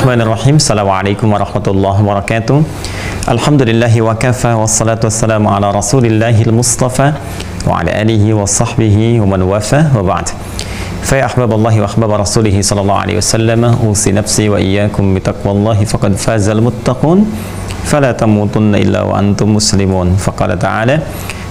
Bismillahirrahmanirrahim. Assalamualaikum warahmatullahi wabarakatuh. Alhamdulillahi wa kafa, wassalatu wassalamu ala rasulillahil mustafa wa ala alihi wa sahbihi wa man wafa wa ba'd. Fa ya ahbaballahi wa ahbab rasulihi sallallahu alaihi wasallam, usi nafsi wa iyyakum bi taqwallahi faqad fazal muttaqun fala tamutunna illa wa antum muslimun. Faqala ta'ala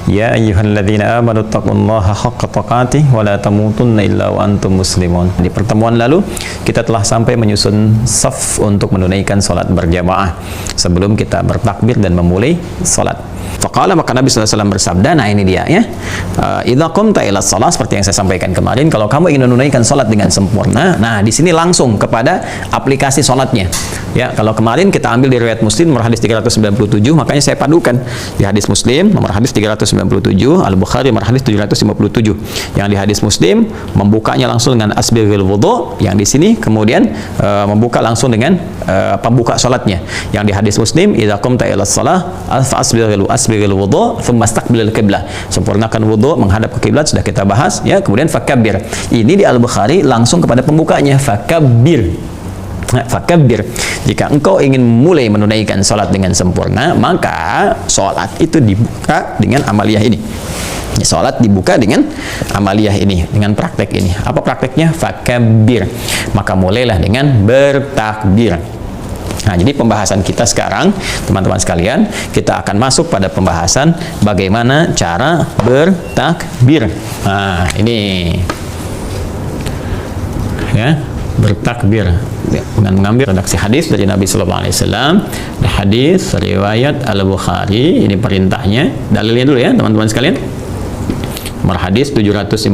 ya ayyuhalladzina amanu taqullaha haqqa tuqatih wa la tamutunna illa wa antum muslimun. Di pertemuan lalu kita telah sampai menyusun saf untuk menunaikan salat berjamaah sebelum kita bertakbir dan memulai salat. Faqala, maka Nabi SAW bersabda, nah ini dia ya, idza qumta ila shalah, seperti yang saya sampaikan kemarin, kalau kamu ingin menunaikan salat dengan sempurna, nah di sini langsung kepada aplikasi salatnya ya. Kalau kemarin kita ambil di riwayat Muslim nomor hadis 397, makanya saya padukan di hadis Muslim nomor hadis 397, Al-Bukhari nomor hadis 757. Yang di hadis Muslim membukanya langsung dengan asbighil wudu, yang di sini kemudian membuka langsung dengan pembuka salatnya. Yang di hadis Muslim idza qumta ila shalah fa asbighil wudu thumma istaqbilal qiblah, sempurnakan wudu menghadap ke kiblat, sudah kita bahas ya. Kemudian fakabbir, ini di Al-Bukhari langsung kepada pembukanya, fakabbir. Fakabbir, jika engkau ingin mulai menunaikan salat dengan sempurna, maka salat itu dibuka dengan amaliyah ini. Salat dibuka dengan amaliyah ini, dengan praktek ini. Apa prakteknya? Fakabbir, maka mulailah dengan bertakbir. Nah, jadi pembahasan kita sekarang, teman-teman sekalian, kita akan masuk pada pembahasan bagaimana cara bertakbir. Nah, ini ya, bertakbir dengan mengambil redaksi hadis dari Nabi Sallallahu Alaihi Wasallam. Hadis riwayat Al-Bukhari, ini perintahnya, dalilnya dulu ya teman-teman sekalian. Nomor hadis 757,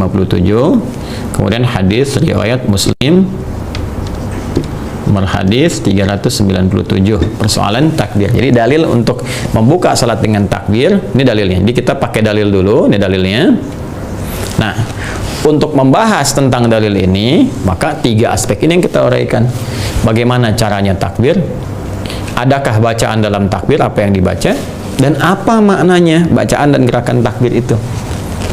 kemudian hadis riwayat Muslim nomor hadis 397, persoalan takbir. Jadi dalil untuk membuka salat dengan takbir, ini dalilnya. Jadi kita pakai dalil dulu, ini dalilnya. Nah, untuk membahas tentang dalil ini, maka tiga aspek ini yang kita uraikan. Bagaimana caranya takbir? Adakah bacaan dalam takbir, apa yang dibaca? Dan apa maknanya bacaan dan gerakan takbir itu?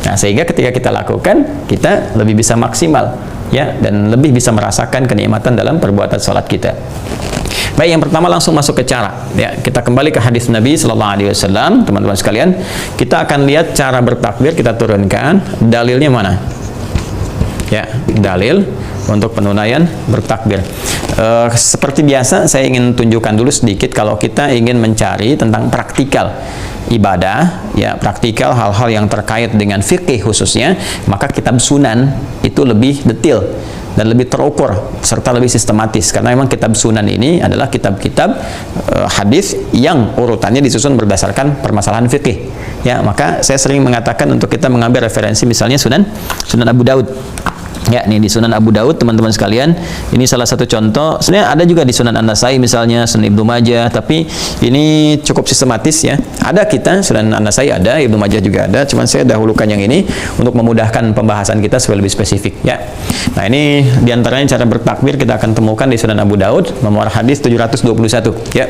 Nah, sehingga ketika kita lakukan, kita lebih bisa maksimal ya, dan lebih bisa merasakan kenikmatan dalam perbuatan salat kita. Baik, yang pertama langsung masuk ke cara ya. Kita kembali ke hadis Nabi Sallallahu Alaihi Wasallam, teman-teman sekalian. Kita akan lihat cara bertakbir, kita turunkan dalilnya mana ya, dalil untuk penunaian bertakbir. Seperti biasa, saya ingin tunjukkan dulu sedikit kalau kita ingin mencari tentang praktikal ibadah ya, praktikal hal-hal yang terkait dengan fikih khususnya, maka kitab sunan itu lebih detail dan lebih terukur serta lebih sistematis, karena memang kitab sunan ini adalah kitab-kitab hadis yang urutannya disusun berdasarkan permasalahan fikih ya. Maka saya sering mengatakan untuk kita mengambil referensi misalnya Sunan Abu Daud ya, nih di Sunan Abu Daud teman-teman sekalian, ini salah satu contoh. Sebenarnya ada juga di Sunan An-Nasai misalnya, Sunan Ibnu Majah, tapi ini cukup sistematis ya. Ada kita Sunan An-Nasai ada, Ibnu Majah juga ada, cuman saya dahulukan yang ini untuk memudahkan pembahasan kita supaya lebih spesifik ya. Nah, ini diantaranya cara bertakbir kita akan temukan di Sunan Abu Daud nomor hadis 721 ya.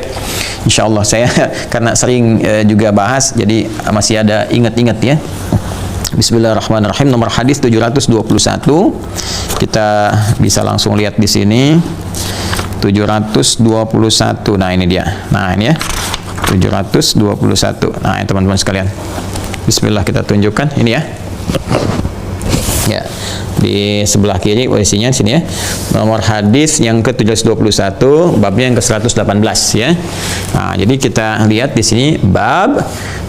Insya Allah saya karena sering juga bahas, jadi masih ada ingat-ingat ya. Bismillahirrahmanirrahim, nomor hadis 721. Kita bisa langsung lihat di sini 721. Nah, ini dia. Nah, ini ya. 721. Nah, teman-teman sekalian. Bismillah, kita tunjukkan ini ya. Ya. Di sebelah kiri posisinya sini ya. Nomor hadis yang ke-721, babnya yang ke-118 ya. Nah, jadi kita lihat di sini bab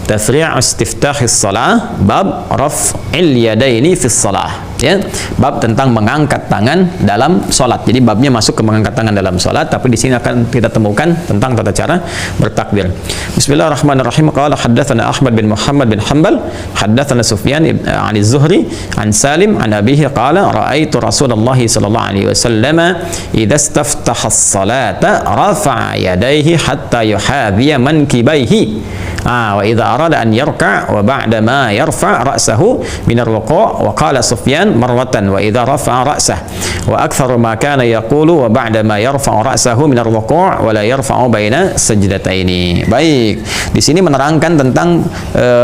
Tasri'u istiftahis shalah, bab raf'il yadaini fis shalah ya, bab tentang mengangkat tangan dalam salat. Jadi babnya masuk ke mengangkat tangan dalam salat, tapi di sini akan kita temukan tentang tata cara bertakbir. Bismillahirrahmanirrahim. Qala haddatsana Ahmad bin Muhammad bin Hanbal, haddatsana Sufyan an Az-Zuhri an Salim an abihi qala ra'aitu Rasulullah sallallahu alaihi wasallam idza istaftaha as-salata rafa'a yadayhi hatta yuhadhiya mankibaihi. Wa idza arada an yarka' wa ba'da ma yarfa' ra'sahu min ar-ruku' wa qala Sufyan marwatan wa idza rafa'a ra'sah wa aktsaru ma kana yaqulu wa ba'da ma yarfa'u ra'sahu min ar-ruku' wa la yarfa'u baina sajdataini. Baik, di sini menerangkan tentang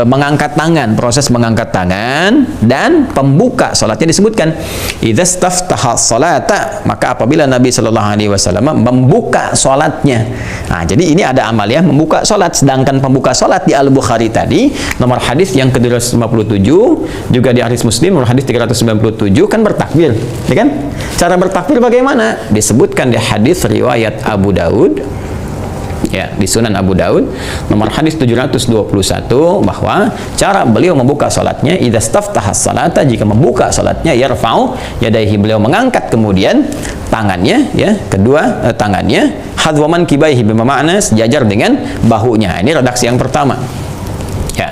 mengangkat tangan, proses mengangkat tangan dan pembuka salatnya disebutkan idza staftaha salata, maka apabila Nabi sallallahu alaihi wasallam membuka salatnya. Nah, jadi ini ada amaliyah membuka salat, sedangkan pembuka salat di Al-Bukhari tadi nomor hadis yang ke-257 juga di hadis Muslim nomor hadis 397 kan bertakbir, ya kan? Cara bertakbir bagaimana? Disebutkan di hadis riwayat Abu Daud, ya, di Sunan Abu Daud nomor hadis 721 bahwa cara beliau membuka salatnya idza staftaha salata, jika membuka salatnya yarfa'u yadaihi, beliau mengangkat kemudian tangannya, ya, kedua tangannya hadwaman kibaihi, bermakna sejajar dengan bahunya. Ini redaksi yang pertama, ya,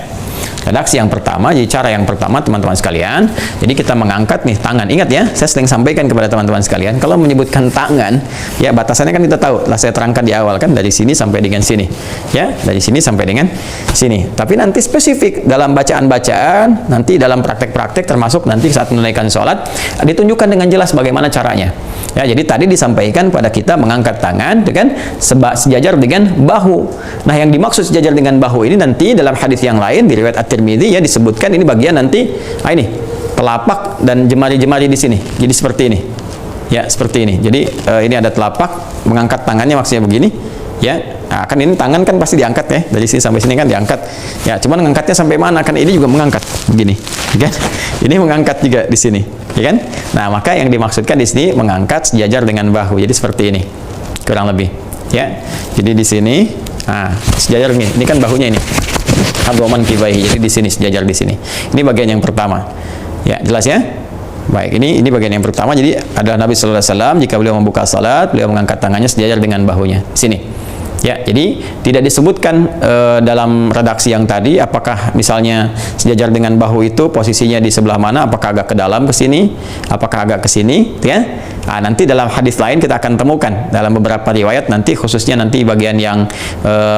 redaksi yang pertama. Jadi cara yang pertama teman-teman sekalian, jadi kita mengangkat nih tangan. Ingat ya, saya sering sampaikan kepada teman-teman sekalian, kalau menyebutkan tangan, ya batasannya kan kita tahu, lah saya terangkan di awal kan, dari sini sampai dengan sini, ya, dari sini sampai dengan sini. Tapi nanti spesifik dalam bacaan-bacaan, nanti dalam praktek-praktek, termasuk nanti saat menunaikan sholat, ditunjukkan dengan jelas bagaimana caranya. Ya, jadi tadi disampaikan pada kita mengangkat tangan dengan sejajar dengan bahu. Nah, yang dimaksud sejajar dengan bahu ini nanti dalam hadis yang lain di riwayat At-Tirmidzi, ya, disebutkan ini bagian nanti ini telapak dan jemari-jemari di sini. Jadi seperti ini. Ya, seperti ini. Jadi ini ada telapak, mengangkat tangannya maksudnya begini, ya. Nah, kan ini tangan kan pasti diangkat ya, dari sini sampai sini kan diangkat. Ya, cuman mengangkatnya sampai mana? Kan ini juga mengangkat begini, ya kan? Ini mengangkat juga di sini, ya kan? Nah, maka yang dimaksudkan di sini mengangkat sejajar dengan bahu. Jadi seperti ini, kurang lebih, ya. Jadi di sini, sejajar ini. Ini kan bahunya ini. Hadwaman kibaihi. Jadi di sini sejajar di sini. Ini bagian yang pertama. Ya, jelas ya? Baik, ini bagian yang pertama. Jadi adalah Nabi sallallahu alaihi wasallam jika beliau membuka salat, beliau mengangkat tangannya sejajar dengan bahunya. Sini. Ya, jadi tidak disebutkan dalam redaksi yang tadi apakah misalnya sejajar dengan bahu itu posisinya di sebelah mana, apakah agak ke dalam ke sini, apakah agak ke sini, ya. Nah, nanti dalam hadis lain kita akan temukan dalam beberapa riwayat nanti, khususnya nanti bagian yang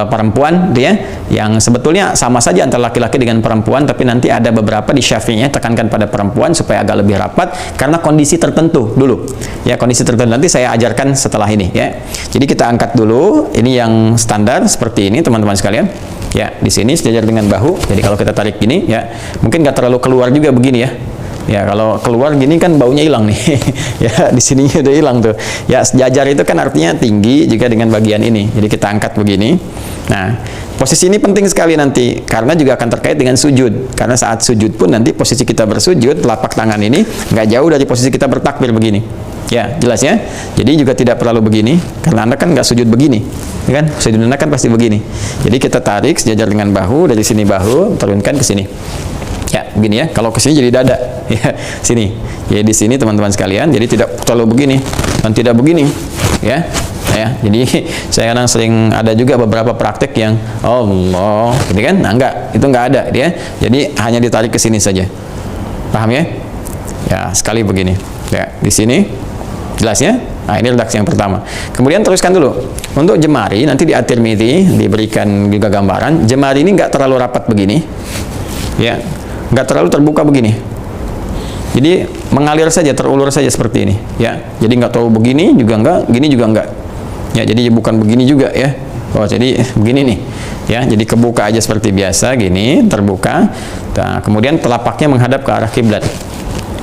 perempuan, ya, yang sebetulnya sama saja antara laki-laki dengan perempuan, tapi nanti ada beberapa di Syafi'iyah tekankan pada perempuan supaya agak lebih rapat karena kondisi tertentu dulu. Ya, kondisi tertentu nanti saya ajarkan setelah ini, ya. Jadi kita angkat dulu, ini yang standar seperti ini teman-teman sekalian. Ya, di sini sejajar dengan bahu. Jadi kalau kita tarik gini, ya, mungkin nggak terlalu keluar juga begini ya. Ya, kalau keluar gini kan baunya hilang nih. Ya, di sininya udah hilang tuh. Ya, sejajar itu kan artinya tinggi juga dengan bagian ini. Jadi kita angkat begini. Nah, posisi ini penting sekali nanti karena juga akan terkait dengan sujud. Karena saat sujud pun nanti posisi kita bersujud, telapak tangan ini nggak jauh dari posisi kita bertakbir begini. Ya, jelas ya. Jadi juga tidak perlu begini karena Anda kan nggak sujud begini, ya kan? Sujud Anda kan pasti begini. Jadi kita tarik sejajar dengan bahu, dari sini bahu turunkan ke sini. Ya, begini ya. Kalau ke sini jadi dada. Ya, sini. Ya, di sini teman-teman sekalian. Jadi tidak terlalu begini dan tidak begini, ya. Ya, jadi saya kadang sering ada juga beberapa praktek yang Allah, gitu kan? Nah, enggak, itu enggak ada dia. Jadi hanya ditarik ke sini saja. Paham ya? Ya, sekali begini. Ya, di sini. Jelas ya? Nah, ini redaksi yang pertama. Kemudian teruskan dulu. Untuk jemari, nanti di At-Tirmidzi diberikan juga gambaran. Jemari ini nggak terlalu rapat begini. Ya, nggak terlalu terbuka begini. Jadi mengalir saja, terulur saja seperti ini. Ya, jadi nggak terlalu begini juga nggak, gini juga nggak. Ya, jadi bukan begini juga ya. Oh, jadi begini nih. Ya, jadi kebuka aja seperti biasa, gini, terbuka. Nah, kemudian telapaknya menghadap ke arah kiblat.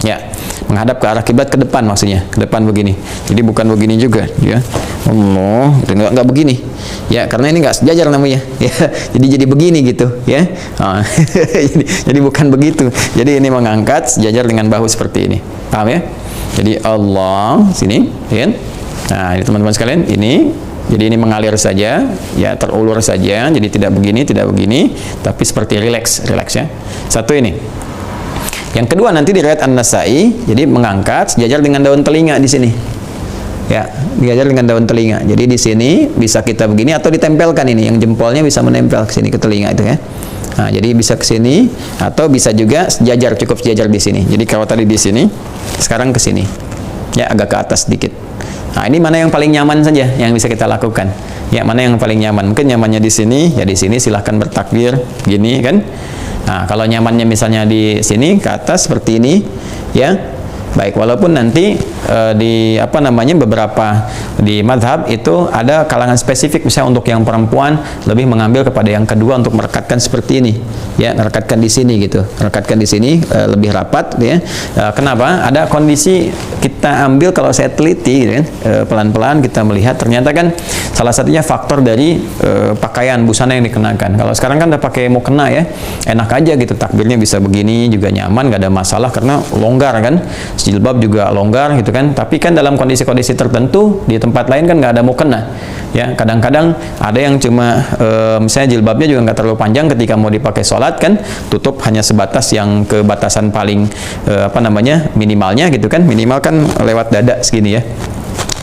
Ya, menghadap ke arah kiblat, ke depan maksudnya, ke depan begini. Jadi bukan begini juga, ya. Allah, nggak begini. Ya, karena ini nggak sejajar namanya. Ya, jadi begini gitu, ya. Jadi bukan begitu. Jadi ini mengangkat sejajar dengan bahu seperti ini. Paham ya? Jadi Allah sini, ya. Nah, ini teman-teman sekalian, ini. Jadi ini mengalir saja, ya, terulur saja. Jadi tidak begini, tapi seperti rileks ya. Satu ini. Yang kedua nanti di riwayat An-Nasa'i, jadi mengangkat sejajar dengan daun telinga di sini. Ya, sejajar dengan daun telinga. Jadi di sini bisa kita begini atau ditempelkan ini, yang jempolnya bisa menempel ke sini ke telinga itu ya. Nah, jadi bisa ke sini atau bisa juga sejajar, cukup sejajar di sini. Jadi kalau tadi di sini, sekarang ke sini. Ya, agak ke atas sedikit. Nah, ini mana yang paling nyaman saja yang bisa kita lakukan. Ya, mana yang paling nyaman? Mungkin nyamannya di sini, ya di sini silahkan bertakbir gini kan. Nah, kalau nyamannya misalnya di sini ke atas seperti ini, ya. Baik, walaupun nanti di apa namanya beberapa di madhab itu ada kalangan spesifik, misalnya untuk yang perempuan lebih mengambil kepada yang kedua untuk merekatkan seperti ini, ya, merekatkan di sini gitu, merekatkan di sini lebih rapat, ya. Kenapa? Ada kondisi kita ambil kalau saya teliti, gitu kan, pelan-pelan kita melihat ternyata kan salah satunya faktor dari pakaian busana yang dikenakan. Kalau sekarang kan udah pakai mukena ya, enak aja gitu, takbirnya bisa begini juga nyaman, gak ada masalah karena longgar kan. Jilbab juga longgar gitu kan, tapi kan dalam kondisi-kondisi tertentu di tempat lain kan nggak ada mukena, ya. Kadang-kadang ada yang cuma misalnya jilbabnya juga nggak terlalu panjang ketika mau dipakai sholat kan, tutup hanya sebatas yang ke batasan paling apa namanya minimalnya gitu kan, minimal kan lewat dada segini ya,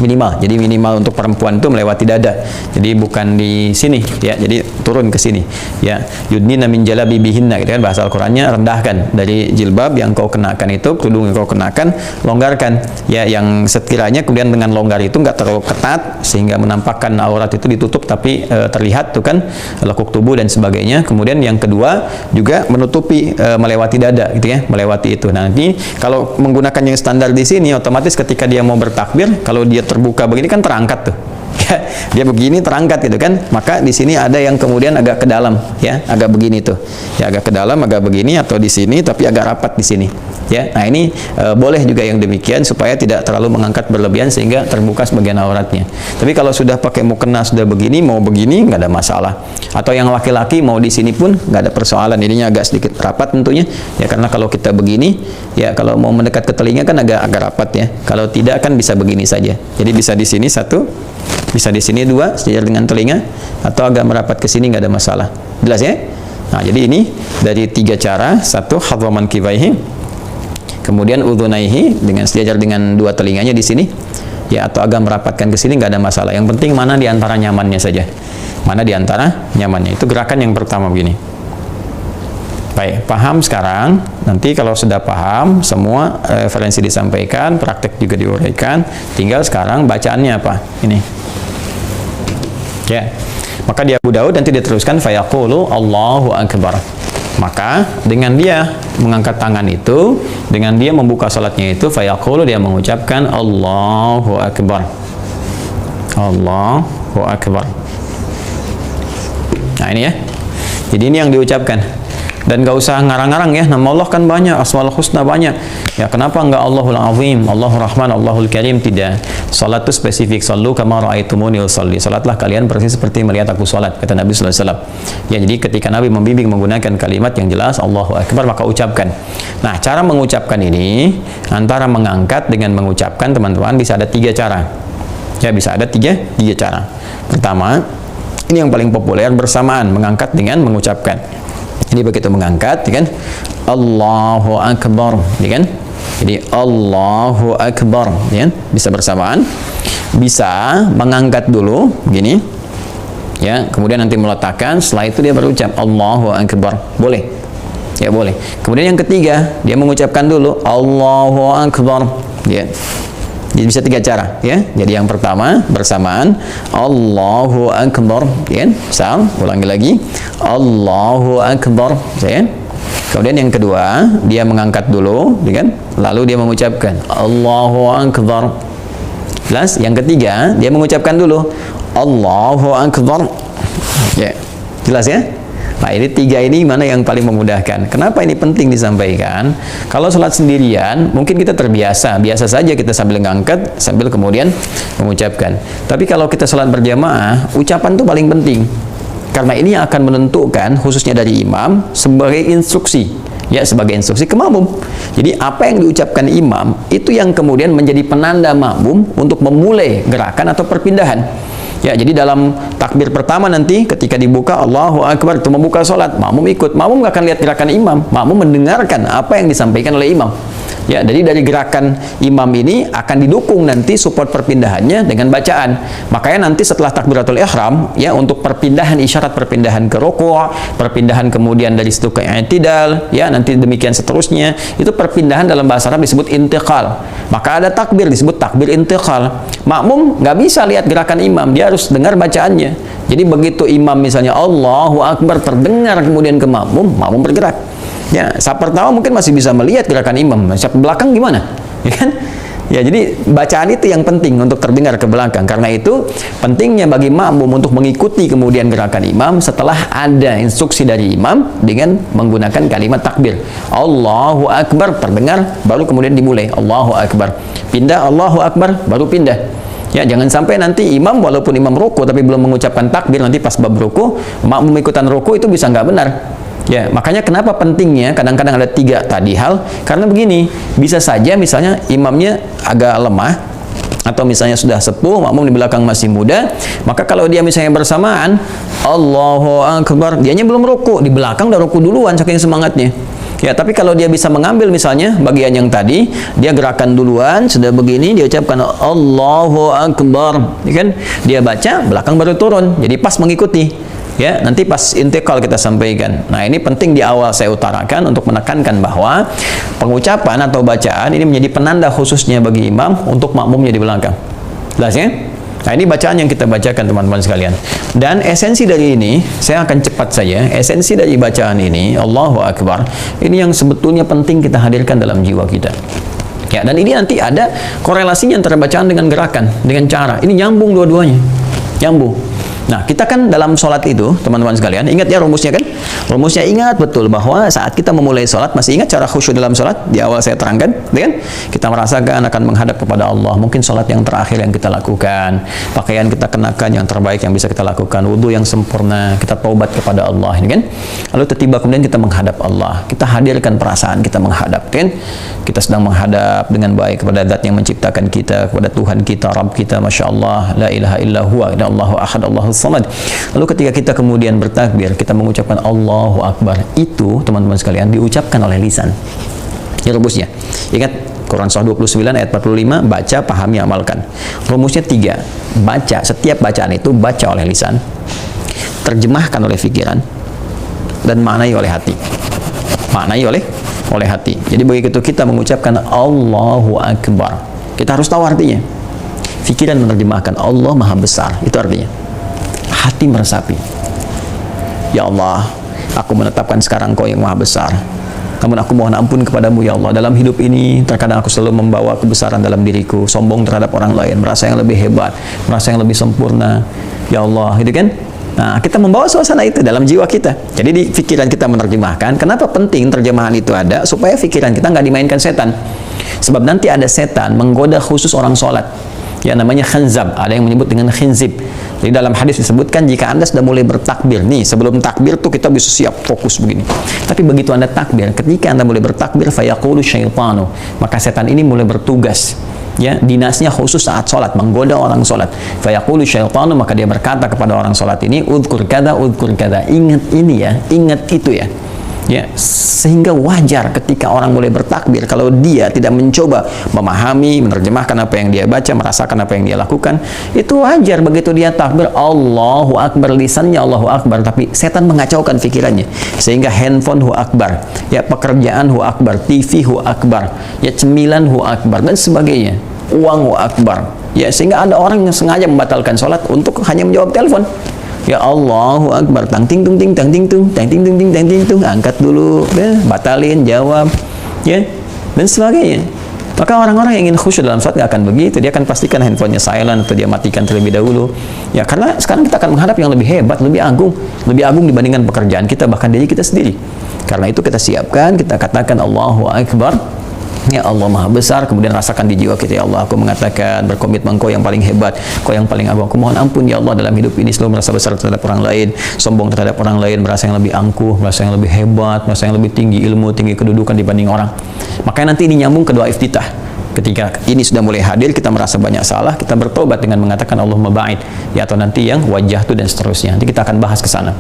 minimal. Jadi minimal untuk perempuan itu melewati dada. Jadi bukan di sini ya. Jadi turun ke sini. Ya, yudnina min jalabibihinna gitu kan, bahasa Al-Qur'annya rendahkan dari jilbab yang kau kenakan itu, kerudung yang kau kenakan, longgarkan. Ya, yang sekiranya kemudian dengan longgar itu enggak terlalu ketat sehingga menampakkan aurat itu ditutup tapi terlihat tuh kan lekuk tubuh dan sebagainya. Kemudian yang kedua juga menutupi melewati dada gitu ya, melewati itu. Nah, nanti kalau menggunakan yang standar di sini otomatis ketika dia mau bertakbir, kalau dia terbuka begini kan terangkat tuh. Ya, dia begini terangkat gitu kan, maka di sini ada yang kemudian agak ke dalam ya, agak begini tuh. Ya, agak ke dalam, agak begini atau di sini tapi agak rapat di sini. Ya. Nah, ini boleh juga yang demikian supaya tidak terlalu mengangkat berlebihan sehingga terbuka sebagian auratnya. Tapi kalau sudah pakai mukena sudah begini, mau begini nggak ada masalah. Atau yang laki-laki mau di sini pun nggak ada persoalan. Ininya agak sedikit rapat tentunya. Ya, karena kalau kita begini, ya kalau mau mendekat ke telinga kan agak rapat ya. Kalau tidak kan bisa begini saja. Jadi bisa di sini satu, bisa di sini dua, sejajar dengan telinga, atau agak merapat ke sini nggak ada masalah. Jelas ya? Nah, jadi ini dari 3 cara. Satu, hadwaman kifaihi, kemudian udhunaihi dengan sejajar dengan 2 telinganya di sini, ya, atau agak merapatkan ke sini nggak ada masalah. Yang penting mana di antara nyamannya saja. Mana di antara nyamannya. Itu gerakan yang pertama begini. Baik, paham sekarang? Nanti kalau sudah paham, semua referensi disampaikan, praktek juga diuraikan. Tinggal sekarang bacaannya apa? Ini. Ya. Maka di Abu Daud nanti diteruskan fayaqulu Allahu Akbar. Maka dengan dia mengangkat tangan itu, dengan dia membuka salatnya itu, fayaqulu, dia mengucapkan Allahu Akbar. Allahu Akbar. Nah, ini ya. Jadi ini yang diucapkan. Dan gak usah ngarang-ngarang ya, nama Allah kan banyak, Asmaul Husna banyak. Ya, kenapa enggak Allahul Azim, Allahur Rahman, Allahul Karim? Tidak. Salat itu spesifik. Sallu kama ra'aitumuni usalli. Salatlah kalian persis seperti melihat aku salat, kata Nabi sallallahu alaihi wasallam. Ya, jadi ketika Nabi membimbing menggunakan kalimat yang jelas Allahu Akbar, maka ucapkan. Nah, cara mengucapkan ini antara mengangkat dengan mengucapkan, teman-teman, bisa ada 3 cara. Ya, bisa ada tiga cara. Pertama, ini yang paling populer, bersamaan mengangkat dengan mengucapkan. Ini begitu mengangkat, ya kan? Allahu Akbar, ya kan? Jadi Allahu Akbar, ya kan? Bisa bersamaan, bisa mengangkat dulu, gini, ya. Kemudian nanti meletakkan, setelah itu dia berucap Allahu Akbar, boleh, ya boleh. Kemudian yang ketiga, dia mengucapkan dulu Allahu Akbar, ya. Jadi bisa 3 cara ya. Jadi yang pertama bersamaan Allahu Akbar, ya. Misal ulangi lagi Allahu Akbar, ya. Kemudian yang kedua dia mengangkat dulu, ya kan? Lalu dia mengucapkan Allahu Akbar. Jelas? Yang ketiga dia mengucapkan dulu Allahu Akbar. Ya. Jelas ya? Nah, ini 3 ini mana yang paling memudahkan? Kenapa ini penting disampaikan? Kalau sholat sendirian, mungkin kita terbiasa, biasa saja kita sambil ngangkat, sambil kemudian mengucapkan. Tapi kalau kita sholat berjamaah, ucapan itu paling penting. Karena ini akan menentukan, khususnya dari imam, sebagai instruksi. Ya, sebagai instruksi ke makmum. Jadi, apa yang diucapkan imam, itu yang kemudian menjadi penanda makmum untuk memulai gerakan atau perpindahan. Ya, jadi dalam takbir pertama nanti ketika dibuka Allahu Akbar itu membuka sholat, makmum ikut. Makmum nggak akan lihat gerakan imam, makmum mendengarkan apa yang disampaikan oleh imam. Ya, jadi dari gerakan imam ini akan didukung nanti support perpindahannya dengan bacaan. Makanya nanti setelah takbiratul ihram, ya, untuk perpindahan, isyarat perpindahan ke ruku', perpindahan kemudian dari situ ke i'tidal, ya, nanti demikian seterusnya, itu perpindahan dalam bahasa Arab disebut intiqal. Maka ada takbir disebut takbir intiqal. Makmum nggak bisa lihat gerakan imam, dia harus dengar bacaannya. Jadi begitu imam misalnya Allahu Akbar terdengar kemudian ke makmum, makmum bergerak. Ya, saat pertama mungkin masih bisa melihat gerakan imam, saat belakang gimana? Ya kan? Ya, jadi bacaan itu yang penting untuk terdengar ke belakang. Karena itu pentingnya bagi makmum untuk mengikuti kemudian gerakan imam setelah ada instruksi dari imam dengan menggunakan kalimat takbir. Allahu Akbar terdengar, baru kemudian dimulai Allahu Akbar. Pindah Allahu Akbar, baru pindah. Ya, jangan sampai nanti imam walaupun imam ruku tapi belum mengucapkan takbir, nanti pas bab ruku makmum ikutan ruku, itu bisa nggak benar. Ya, makanya kenapa pentingnya kadang-kadang ada 3 tadi hal, karena begini, bisa saja misalnya imamnya agak lemah atau misalnya sudah sepuh, makmum di belakang masih muda, maka kalau dia misalnya bersamaan Allahu Akbar, dianya belum ruku, di belakang udah ruku duluan saking semangatnya. Ya, tapi kalau dia bisa mengambil misalnya bagian yang tadi, dia gerakan duluan, sudah begini, dia ucapkan Allahu Akbar, ya kan? Dia baca, belakang baru turun, jadi pas mengikuti. Ya, nanti pas intikal kita sampaikan. Nah, ini penting di awal saya utarakan untuk menekankan bahwa pengucapan atau bacaan ini menjadi penanda khususnya bagi imam untuk makmumnya di belakang. Jelas ya? Nah, ini bacaan yang kita bacakan teman-teman sekalian. Dan esensi dari ini, saya akan cepat saja. Esensi dari bacaan ini, Allahu Akbar, ini yang sebetulnya penting kita hadirkan dalam jiwa kita. Ya, dan ini nanti ada korelasinya antara bacaan dengan gerakan, dengan cara. Ini nyambung dua-duanya. Nyambung. Nah, kita kan dalam sholat itu, teman-teman sekalian, ingat ya rumusnya kan? Rumusnya ingat betul bahwa saat kita memulai sholat, masih ingat cara khusyuk dalam sholat? Di awal saya terangkan, kan? Kita merasakan akan menghadap kepada Allah. Mungkin sholat yang terakhir yang kita lakukan, pakaian kita kenakan yang terbaik yang bisa kita lakukan, wudhu yang sempurna, kita taubat kepada Allah, ini kan? Lalu tiba kemudian kita menghadap Allah, kita hadirkan perasaan kita menghadap, kan? Kita sedang menghadap dengan baik kepada Zat yang menciptakan kita, kepada Tuhan kita, Rabb kita, Masya Allah, la ilaha illa huwa, Allahu ahad, Allahu samad. Lalu ketika kita kemudian bertakbir, kita mengucapkan Allahu Akbar, itu teman-teman sekalian diucapkan oleh lisan. Ini rumusnya. Ingat Quran Surah 29 ayat 45, baca, pahami, amalkan. Rumusnya 3. Baca, setiap bacaan itu baca oleh lisan, terjemahkan oleh pikiran, dan maknai oleh hati. Maknai oleh hati. Jadi begitu kita mengucapkan Allahu Akbar, kita harus tahu artinya. Pikiran menerjemahkan Allah Maha Besar, itu artinya. Hati meresapi, ya Allah, aku menetapkan sekarang Kau yang Maha Besar. Namun aku mohon ampun kepadamu ya Allah, dalam hidup ini terkadang aku selalu membawa kebesaran dalam diriku, sombong terhadap orang lain, merasa yang lebih hebat, merasa yang lebih sempurna, ya Allah, gitu kan? Nah, kita membawa suasana itu dalam jiwa kita. Jadi di pikiran kita menerjemahkan. Kenapa penting terjemahan itu ada? Supaya pikiran kita nggak dimainkan setan. Sebab nanti ada setan menggoda khusus orang sholat, ya, namanya khanzab, ada yang menyebut dengan khinzib. Jadi dalam hadis disebutkan jika Anda sudah mulai bertakbir, nih sebelum takbir tuh kita bisa siap fokus begini. Tapi begitu Anda takbir, ketika Anda mulai bertakbir, fayaqulu syaitanu, maka setan ini mulai bertugas. Ya, dinasnya khusus saat sholat, menggoda orang sholat. Fayaqulu syaitanu, maka dia berkata kepada orang sholat ini, udhkur kada, ingat ini ya, ingat itu ya. Ya, sehingga wajar ketika orang mulai bertakbir kalau dia tidak mencoba memahami, menerjemahkan apa yang dia baca, merasakan apa yang dia lakukan, itu wajar begitu dia takbir Allahu Akbar, lisannya Allahu Akbar, tapi setan mengacaukan pikirannya sehingga handphone hu akbar, ya, pekerjaan hu akbar, TV hu akbar, ya, cemilan hu akbar dan sebagainya, uang hu akbar, ya, sehingga ada orang yang sengaja membatalkan sholat untuk hanya menjawab telepon. Ya Allahu Akbar, tang ting tung ting tang ting tung tang ting tung ting tang ting tung, angkat dulu, ya, batalin, jawab, ya, dan sebagainya. Maka orang-orang yang ingin khusyuk dalam sholat nggak akan begitu, dia akan pastikan handphonenya silent atau dia matikan terlebih dahulu. Ya, karena sekarang kita akan menghadap yang lebih hebat, lebih agung dibandingkan pekerjaan kita, bahkan diri kita sendiri. Karena itu kita siapkan, kita katakan Allahu Akbar. Ya Allah Maha Besar, kemudian rasakan di jiwa kita, ya Allah, aku mengatakan berkomitmen Kau yang paling hebat, Kau yang paling agung, aku mohon ampun ya Allah dalam hidup ini selalu merasa besar terhadap orang lain, sombong terhadap orang lain, merasa yang lebih angkuh, merasa yang lebih hebat, merasa yang lebih tinggi ilmu, tinggi kedudukan dibanding orang. Makanya nanti ini nyambung ke doa iftitah. Ketika ini sudah mulai hadir, kita merasa banyak salah, kita bertobat dengan mengatakan Allahumma ba'id, ya, atau nanti yang wajah itu dan seterusnya. Nanti kita akan bahas ke sana.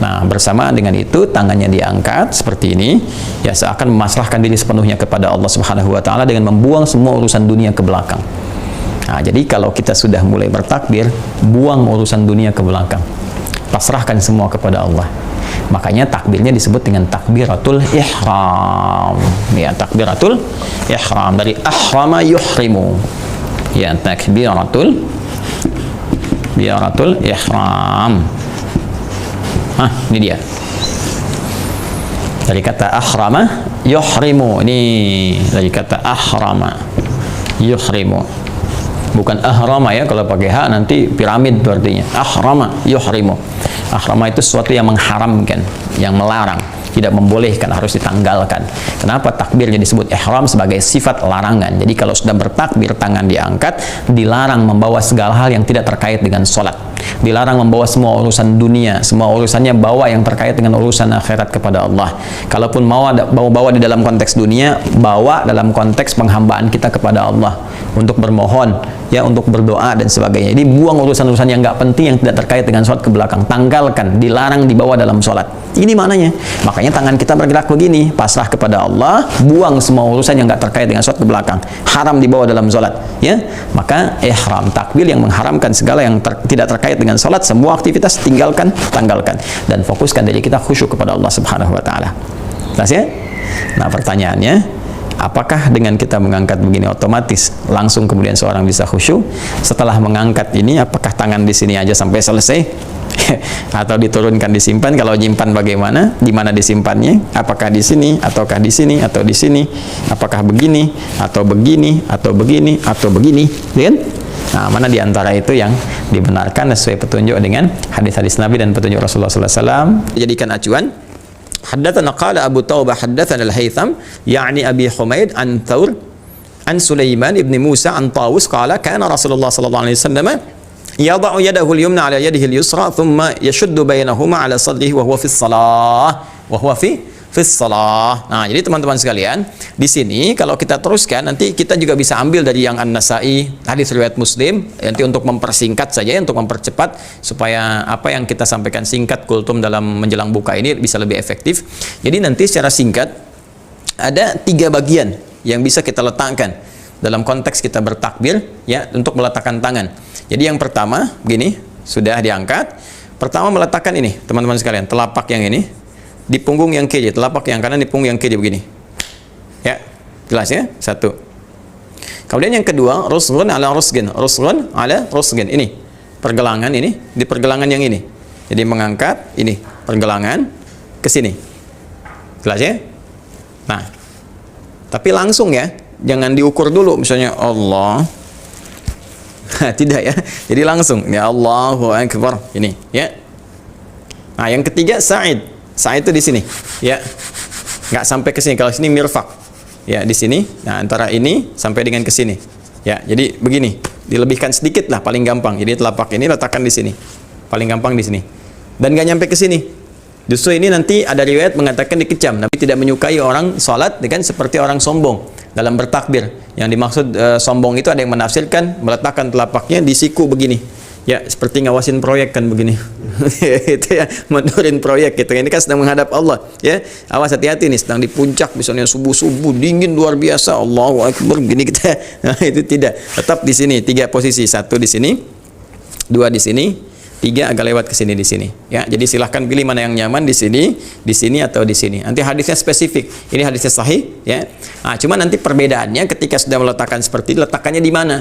Nah, bersamaan dengan itu tangannya diangkat seperti ini, ya seakan memasrahkan diri sepenuhnya kepada Allah Subhanahu wa taala dengan membuang semua urusan dunia ke belakang. Nah, jadi kalau kita sudah mulai bertakbir, buang urusan dunia ke belakang. Pasrahkan semua kepada Allah. Makanya takbirnya disebut dengan takbiratul ihram. Ya, takbiratul ihram dari ahrama yuhrimu. Ya, takbiratul ihram. Ini dia. Dari kata ahrama yuhrimu. Ini dari kata ahrama yuhrimu. Bukan ahrama ya, kalau pakai ha nanti piramid itu artinya. Ahrama yuhrimu. Ahrama itu sesuatu yang mengharamkan, yang melarang, tidak membolehkan, harus ditanggalkan. Kenapa takbirnya disebut ihram? Sebagai sifat larangan. Jadi kalau sudah bertakbir, tangan diangkat, dilarang membawa segala hal yang tidak terkait dengan sholat. Dilarang membawa semua urusan dunia, semua urusannya bawa yang terkait dengan urusan akhirat kepada Allah. Kalaupun mau bawa di dalam konteks dunia, bawa dalam konteks penghambaan kita kepada Allah, untuk bermohon, ya, untuk berdoa dan sebagainya. Jadi buang urusan-urusan yang nggak penting, yang tidak terkait dengan sholat ke belakang. Tanggalkan, dilarang dibawa dalam sholat. Ini mananya. Makanya tangan kita bergerak begini, pasrah kepada Allah, buang semua urusan yang nggak terkait dengan sholat ke belakang. Haram dibawa dalam sholat, ya. Maka ihram, takbir yang mengharamkan segala yang tidak terkait dengan sholat, semua aktivitas tinggalkan, tanggalkan, dan fokuskan diri kita khusyuk kepada Allah Subhanahu wa taala. Jelas ya? Nah, pertanyaannya, apakah dengan kita mengangkat begini otomatis langsung kemudian seorang bisa khusyuk? Setelah mengangkat ini, apakah tangan di sini aja sampai selesai? Atau diturunkan, disimpan? Kalau nyimpan bagaimana? Di mana disimpannya? Apakah di sini, ataukah di sini, atau di sini? Apakah begini, atau begini, atau begini, atau begini? Kan? Nah, mana di antara itu yang dibenarkan sesuai petunjuk dengan hadis-hadis Nabi dan petunjuk Rasulullah SAW? Jadikan acuan. Haddatsana qala Abu Taubah haddatsana Al-Haytham ya'ni Abi Humaid an Thawr an Sulaiman ibn Musa an Tawus qala kana Rasulullah sallallahu alaihi wasallam yada'u yadahu al-yumna ala yadihi al-yusra thumma yashuddu bainahuma ala sadrihi wa huwa fi shalah wa huwa fi salah. Nah, jadi teman-teman sekalian, di sini kalau kita teruskan, nanti kita juga bisa ambil dari yang An-Nasai, hadis riwayat Muslim, nanti untuk mempersingkat saja, untuk mempercepat supaya apa yang kita sampaikan singkat kultum dalam menjelang buka ini bisa lebih efektif. Jadi nanti secara singkat ada 3 bagian yang bisa kita letakkan dalam konteks kita bertakbir, ya, untuk meletakkan tangan. Jadi yang pertama begini, sudah diangkat. Pertama meletakkan ini, teman-teman sekalian, telapak yang ini di punggung yang kiri, telapak yang kanan di punggung yang kiri begini. Ya, jelas ya? Satu. Kemudian yang kedua, rusghun ala rusgin. Rusghun ala rusgin. Ini pergelangan ini di pergelangan yang ini. Jadi mengangkat ini pergelangan ke sini. Jelas ya? Nah, tapi langsung ya, jangan diukur dulu misalnya Allah. Tidak ya. Jadi langsung ya Allahu Akbar ini, ya. Nah, yang ketiga sa'id. Sa'id itu di sini, ya, nggak sampai ke sini. Kalau sini mirfak, ya, di sini. Nah, antara ini sampai dengan ke sini, ya. Jadi begini, dilebihkan sedikit lah, paling gampang. Jadi telapak ini letakkan di sini, paling gampang di sini, dan nggak nyampe ke sini. Justru ini nanti ada riwayat mengatakan dikecam. Nabi tidak menyukai orang sholat dengan seperti orang sombong dalam bertakbir. Yang dimaksud sombong itu ada yang menafsirkan meletakkan telapaknya di siku begini. Ya, seperti ngawasin proyek kan begini. Itu ya, mendorin proyek gitu. Ini kan sedang menghadap Allah, ya. Awas, hati-hati nih, sedang di puncak misalnya subuh-subuh dingin luar biasa. Allahu Akbar begini kita. Nah, itu tidak. Tetap di sini 3 posisi. 1 di sini, 2 di sini, 3 agak lewat ke sini di sini. Ya, jadi silahkan pilih mana yang nyaman, di sini atau di sini. Nanti hadisnya spesifik. Ini hadisnya sahih, ya. Nah, cuma nanti perbedaannya ketika sudah meletakkan seperti ini, letakkannya di mana?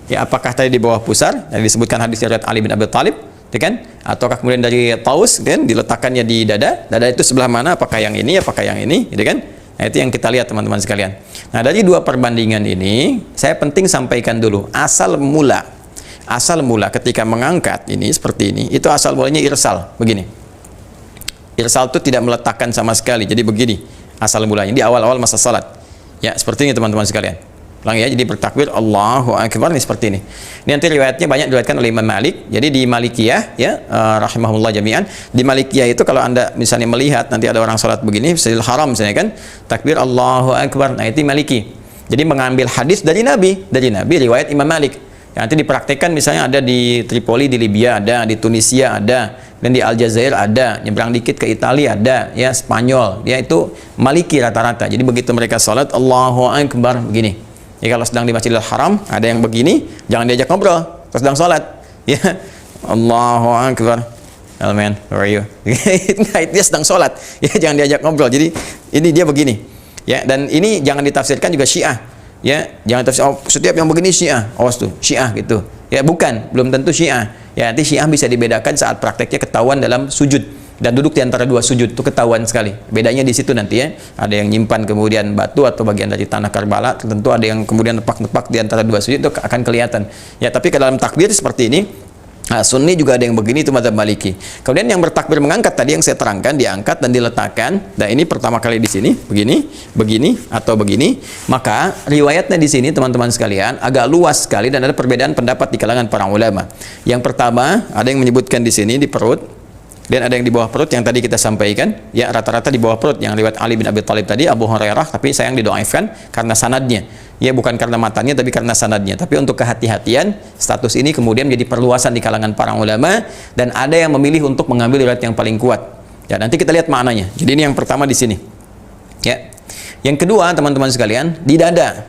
Ya, apakah tadi di bawah pusar yang disebutkan hadis riwayat Ali bin Abi Thalib, ya kan? Ataukah kemudian dari Taus, kan, diletakkannya di dada? Dada itu sebelah mana? Apakah yang ini? Apakah yang ini? Gitu kan? Nah, itu yang kita lihat teman-teman sekalian. Nah, dari 2 perbandingan ini, saya penting sampaikan dulu asal mula ketika mengangkat ini seperti ini, itu asal mulanya irsal, begini. Irsal itu tidak meletakkan sama sekali. Jadi begini asal mulanya di awal-awal masa salat. Ya, seperti ini teman-teman sekalian. Ulang ya, jadi bertakbir Allahu Akbar ini seperti ini. Ini nanti riwayatnya banyak diriwayatkan oleh Imam Malik. Jadi di Malikiyah, ya, rahimahullah jami'an, di Malikiyah itu kalau Anda misalnya melihat nanti ada orang salat begini, Masjidil Haram misalnya kan, takbir Allahu Akbar. Nah, itu Maliki. Jadi mengambil hadis dari Nabi riwayat Imam Malik. Ya, nanti dipraktekkan misalnya ada di Tripoli di Libya ada, di Tunisia ada, dan di Aljazair ada, nyebrang dikit ke Italia ada, ya Spanyol, ya itu Maliki rata-rata. Jadi begitu mereka sholat Allahu Akbar begini. Ya kalau sedang di Masjidil Haram ada yang begini, jangan diajak ngobrol pas sedang sholat. Ya Allahu Akbar. Oh man, how are you? Dia sedang sholat, ya jangan diajak ngobrol. Jadi ini dia begini, ya dan ini jangan ditafsirkan juga Syiah, ya jangan tafsir oh, setiap yang begini Syiah, awas tuh Syiah gitu, ya bukan, belum tentu Syiah. Ya nanti Syiah bisa dibedakan saat prakteknya ketahuan dalam sujud dan duduk di antara dua sujud itu ketahuan sekali. Bedanya di situ nanti ya, ada yang nyimpan kemudian batu atau bagian dari tanah Karbala, tentu ada yang kemudian nepak-nepak di antara dua sujud itu akan kelihatan. Ya tapi ke dalam takbir seperti ini. Nah, Sunni juga ada yang begini, itu mazhab Maliki. Kemudian yang bertakbir mengangkat tadi yang saya terangkan, diangkat dan diletakkan. Dan ini pertama kali di sini, begini, begini atau begini. Maka riwayatnya di sini teman-teman sekalian agak luas sekali dan ada perbedaan pendapat di kalangan para ulama. Yang pertama, ada yang menyebutkan di sini di perut dan ada yang di bawah perut yang tadi kita sampaikan. Ya, rata-rata di bawah perut yang riwayat Ali bin Abi Thalib tadi, Abu Hurairah, tapi sayang didoaifkan karena sanadnya. Ya bukan karena matanya tapi karena sanadnya. Tapi untuk kehati-hatian, status ini kemudian menjadi perluasan di kalangan para ulama dan ada yang memilih untuk mengambil riwayat yang paling kuat. Ya nanti kita lihat maknanya. Jadi ini yang pertama di sini. Ya. Yang kedua teman-teman sekalian di dada.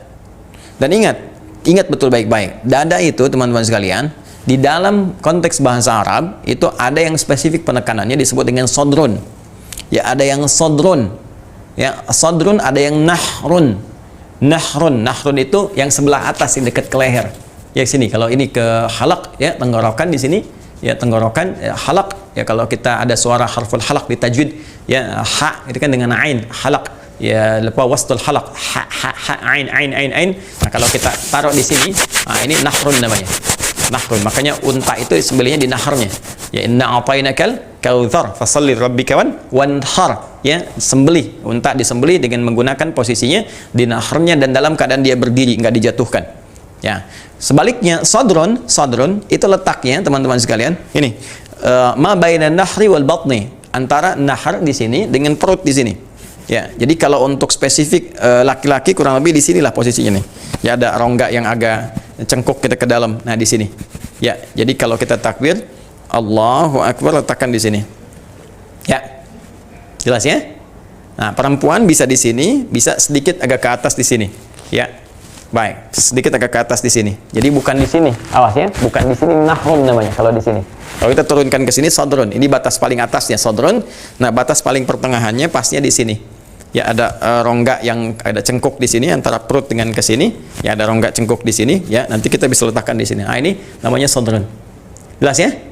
Dan ingat betul baik-baik. Dada itu teman-teman sekalian di dalam konteks bahasa Arab itu ada yang spesifik penekanannya disebut dengan sodrun. Ya ada yang sodrun. Ya sodrun ada yang nahrun. Nahrun itu yang sebelah atas yang dekat ke leher. Ya sini kalau ini ke halak ya tenggorokan di sini ya tenggorokan ya, halak ya kalau kita ada suara harful halak di tajwid ya ha itu kan dengan ain halak ya lepas wastul halak ha ain. Nah kalau kita taruh di sini nah ini nahrun namanya. Nahrun makanya unta itu sembelihnya di naharnya. Ya inna a'tainakal kautsar fasalli rabbika wanhar. Ya sembelih unta disembelih dengan menggunakan posisinya di naharnya dan dalam keadaan dia berdiri nggak dijatuhkan. Ya sebaliknya sadrun itu letaknya teman-teman sekalian ini ma bainan nahri wal batni antara nahar di sini dengan perut di sini. Ya jadi kalau untuk spesifik laki-laki kurang lebih di sinilah posisinya nih. Ya ada rongga yang agak cengkuk kita ke dalam. Nah di sini. Ya jadi kalau kita takbir Allahu Akbar letakkan di sini. Ya. Jelas ya? Nah, perempuan bisa di sini, bisa sedikit agak ke atas di sini. Ya. Baik, sedikit agak ke atas di sini. Jadi bukan di sini. Awas ya, bukan di sini nahrum namanya kalau di sini. Kalau kita turunkan ke sini sadrun. Ini batas paling atasnya sadrun. Nah, batas paling pertengahannya pasnya di sini. Ya ada rongga yang ada cengkuk di sini antara perut dengan ke sini. Ya ada rongga cengkuk di sini. Ya, nanti kita bisa letakkan di sini. Nah, ini namanya sadrun. Jelas ya?